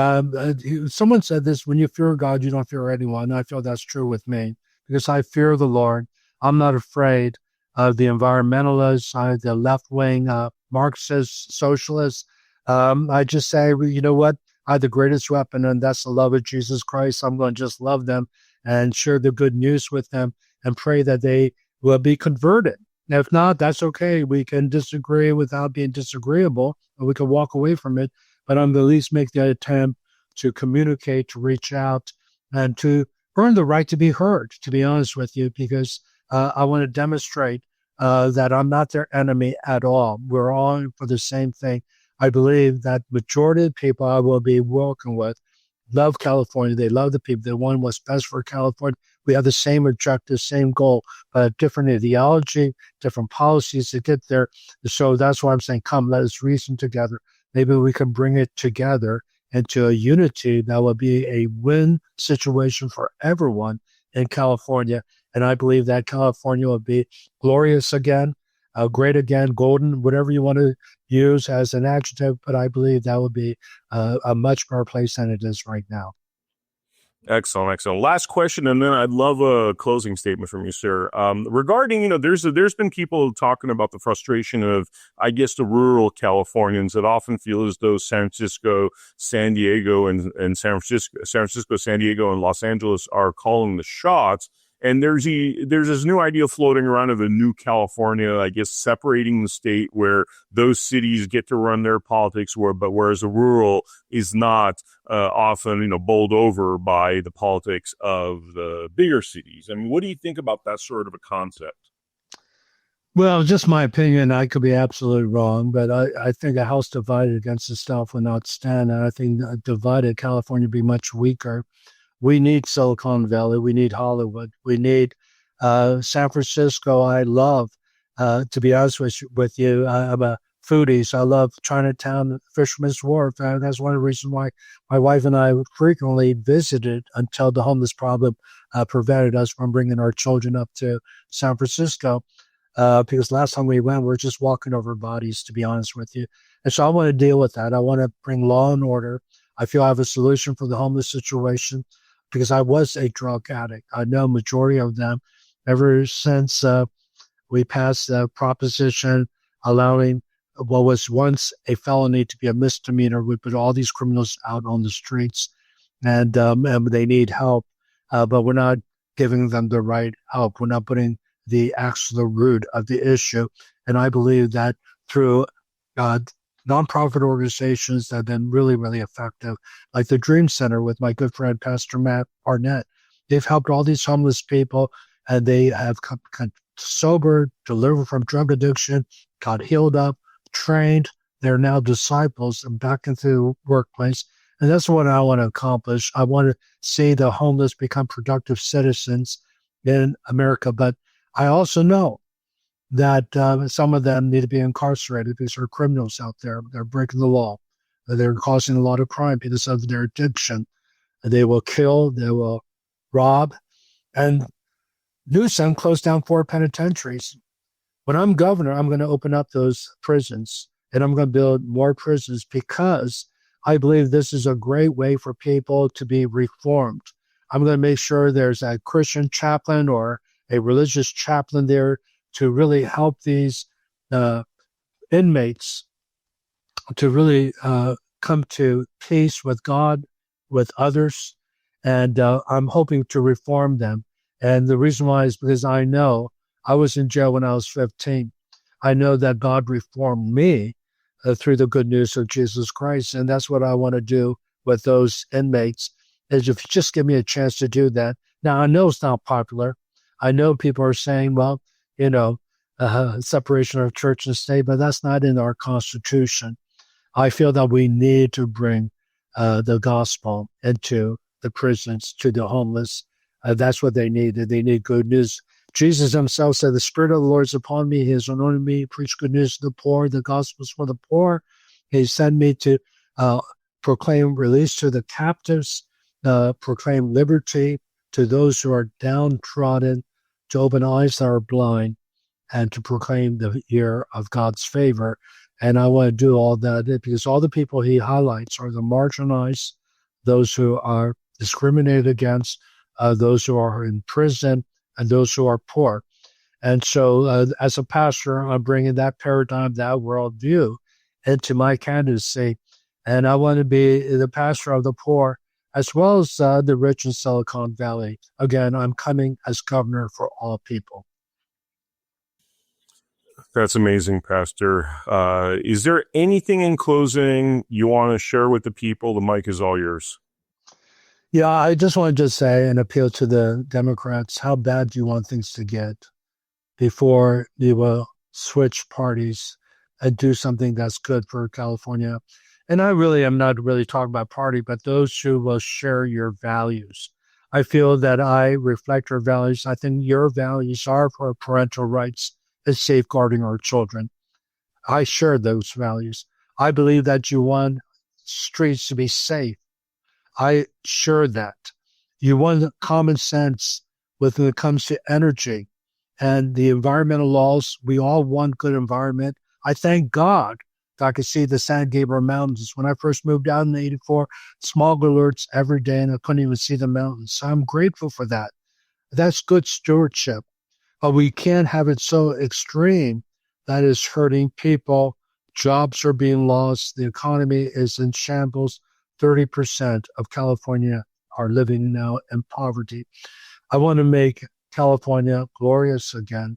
B: someone said this, when you fear God, you don't fear anyone. I feel that's true with me because I fear the Lord. I'm not afraid of the environmentalists, the left-wing Marxists, socialists. I just say, well, you know what? I have the greatest weapon, and that's the love of Jesus Christ. I'm going to just love them and share the good news with them and pray that they will be converted. And if not, that's okay. We can disagree without being disagreeable, or we can walk away from it. But I'm at least make the attempt to communicate, to reach out, and to earn the right to be heard, to be honest with you, because I want to demonstrate that I'm not their enemy at all. We're all for the same thing. I believe that majority of people I will be working with love California. They love the people. They want what's best for California. We have the same objective, same goal, but different ideology, different policies to get there. So that's why I'm saying, come, let us reason together. Maybe we can bring it together into a unity that will be a win situation for everyone in California. And I believe that California will be glorious again, great again, golden, whatever you want to use as an adjective. But I believe that will be a much better place than it is right now.
A: Excellent, excellent. Last question, and then I'd love a closing statement from you, sir. Regarding, there's been people talking about the frustration of, I guess, the rural Californians that often feel as though San Francisco, San Diego, and San Francisco, San Diego, and Los Angeles are calling the shots. And there's this new idea floating around of a new California, I guess, separating the state where those cities get to run their politics, whereas the rural is not often, bowled over by the politics of the bigger cities. I mean, what do you think about that sort of a concept?
B: Well, just my opinion. I could be absolutely wrong, but I think a house divided against itself will not stand. And I think a divided California would be much weaker. We need Silicon Valley. We need Hollywood. We need San Francisco. I love, to be honest with you, I'm a foodie, so I love Chinatown, Fisherman's Wharf. That's one of the reasons why my wife and I frequently visited until the homeless problem prevented us from bringing our children up to San Francisco. Because last time we went, we were just walking over bodies, to be honest with you. And so I want to deal with that. I want to bring law and order. I feel I have a solution for the homeless situation, because I was a drug addict. I know majority of them ever since we passed the proposition allowing what was once a felony to be a misdemeanor. We put all these criminals out on the streets, and they need help, but we're not giving them the right help. We're not putting the axe to the root of the issue. And I believe that through nonprofit organizations that have been really, really effective, like the Dream Center with my good friend, Pastor Matt Arnett. They've helped all these homeless people, and they have come sober, delivered from drug addiction, got healed up, trained. They're now disciples and back into the workplace. And that's what I want to accomplish. I want to see the homeless become productive citizens in America. But I also know that some of them need to be incarcerated because they're criminals out there. They're breaking the law. They're causing a lot of crime because of their addiction. They will kill, they will rob. And Newsom closed down 4 penitentiaries. When I'm governor, I'm going to open up those prisons and I'm going to build more prisons because I believe this is a great way for people to be reformed. I'm going to make sure there's a Christian chaplain or a religious chaplain there to really help these inmates to really come to peace with God, with others. And I'm hoping to reform them. And the reason why is because I know I was in jail when I was 15. I know that God reformed me through the good news of Jesus Christ. And that's what I want to do with those inmates, is if you just give me a chance to do that. Now, I know it's not popular. I know people are saying, well, separation of church and state, but that's not in our Constitution. I feel that we need to bring the gospel into the prisons, to the homeless. That's what they need. They need good news. Jesus himself said, the Spirit of the Lord is upon me. He has anointed me to preach good news to the poor. The gospel is for the poor. He sent me to proclaim release to the captives, proclaim liberty to those who are downtrodden, to open eyes that are blind, and to proclaim the year of God's favor. And I want to do all that because all the people he highlights are the marginalized, those who are discriminated against, those who are in prison, and those who are poor. And so as a pastor, I'm bringing that paradigm, that worldview into my candidacy. And I want to be the pastor of the poor as well as the rich in Silicon Valley. Again, I'm coming as governor for all people.
A: That's amazing, Pastor. Is there anything in closing you want to share with the people? The mic is all yours.
B: Yeah, I just want to say and appeal to the Democrats, how bad do you want things to get before you will switch parties and do something that's good for California? And I really am not really talking about party, but those who will share your values. I feel that I reflect your values. I think your values are for parental rights and safeguarding our children. I share those values. I believe that you want streets to be safe. I share that. You want common sense when it comes to energy and the environmental laws. We all want good environment. I thank God that I could see the San Gabriel Mountains. When I first moved out in '84, smog alerts every day, and I couldn't even see the mountains. So I'm grateful for that. That's good stewardship. But we can't have it so extreme that is hurting people. Jobs are being lost. The economy is in shambles. 30% of California are living now in poverty. I want to make California glorious again,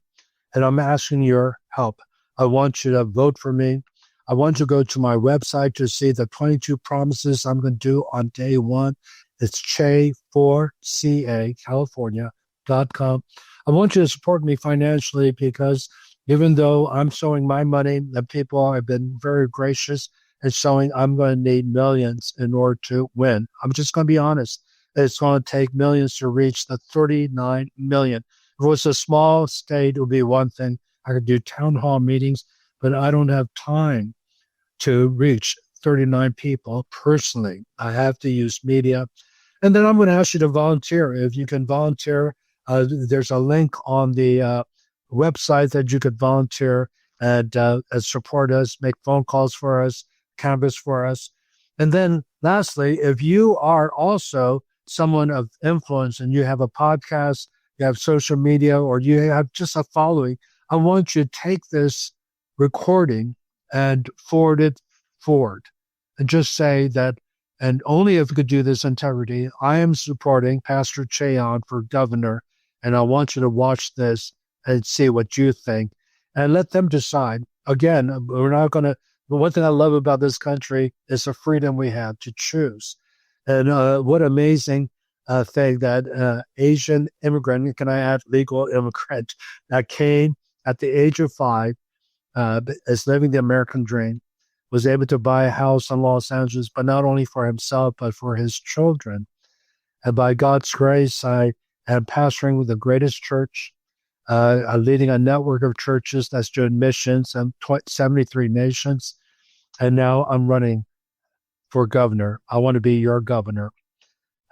B: and I'm asking your help. I want you to vote for me. I want you to go to my website to see the 22 promises I'm going to do on day one. It's California.com. I want you to support me financially because even though I'm sowing my money, the people have been very gracious and showing I'm going to need millions in order to win. I'm just going to be honest. It's going to take millions to reach the 39 million. If it was a small state, it would be one thing. I could do town hall meetings, but I don't have time to reach 39 people personally. I have to use media. And then I'm going to ask you to volunteer. If you can volunteer, there's a link on the website that you could volunteer and support us, make phone calls for us, canvas for us. And then lastly, if you are also someone of influence and you have a podcast, you have social media, or you have just a following, I want you to take this recording and forward it forward and just say that, and only if you could do this integrity, I am supporting Pastor Che Ahn for governor, and I want you to watch this and see what you think and let them decide. Again, we're not going to, the one thing I love about this country is the freedom we have to choose. And what amazing thing that Asian immigrant, can I add legal immigrant, that came at the age of 5, is living the American dream, was able to buy a house in Los Angeles, but not only for himself, but for his children. And by God's grace, I am pastoring with the greatest church leading a network of churches that's doing missions in 73 nations. And now I'm running for governor. I want to be your governor.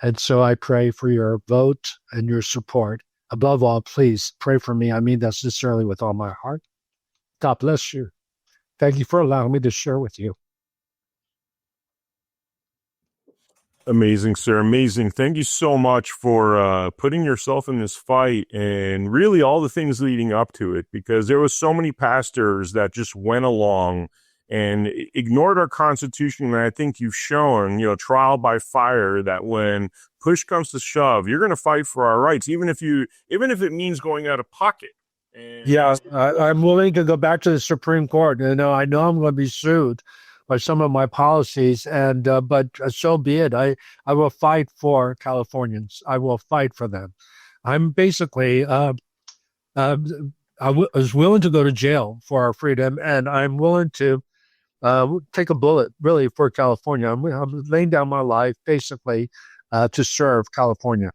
B: And so I pray for your vote and your support. Above all, please pray for me. I mean that sincerely with all my heart. God bless you. Thank you for allowing me to share with you.
A: Amazing, sir. Amazing. Thank you so much for putting yourself in this fight and really all the things leading up to it, because there was so many pastors that just went along and ignored our Constitution. And I think you've shown, trial by fire, that when push comes to shove, you're going to fight for our rights, even if it means going out of pocket. And
B: yeah, I'm willing to go back to the Supreme Court. I know I'm going to be sued by some of my policies, and but so be it. I will fight for Californians. I will fight for them. I'm basically was willing to go to jail for our freedom, and I'm willing to take a bullet, really, for California. I'm laying down my life, basically, to serve California.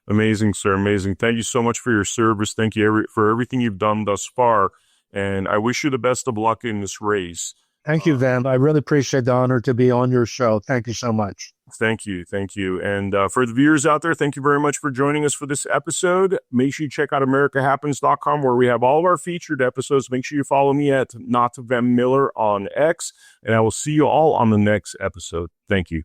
A: Amazing, sir. Amazing. Thank you so much for your service. Thank you for everything you've done thus far. And I wish you the best of luck in this race.
B: Thank you, Vem. I really appreciate the honor to be on your show. Thank you so much.
A: Thank you. Thank you. And for the viewers out there, thank you very much for joining us for this episode. Make sure you check out AmericaHappens.com, where we have all of our featured episodes. Make sure you follow me at Not Vem Miller on X, and I will see you all on the next episode. Thank you.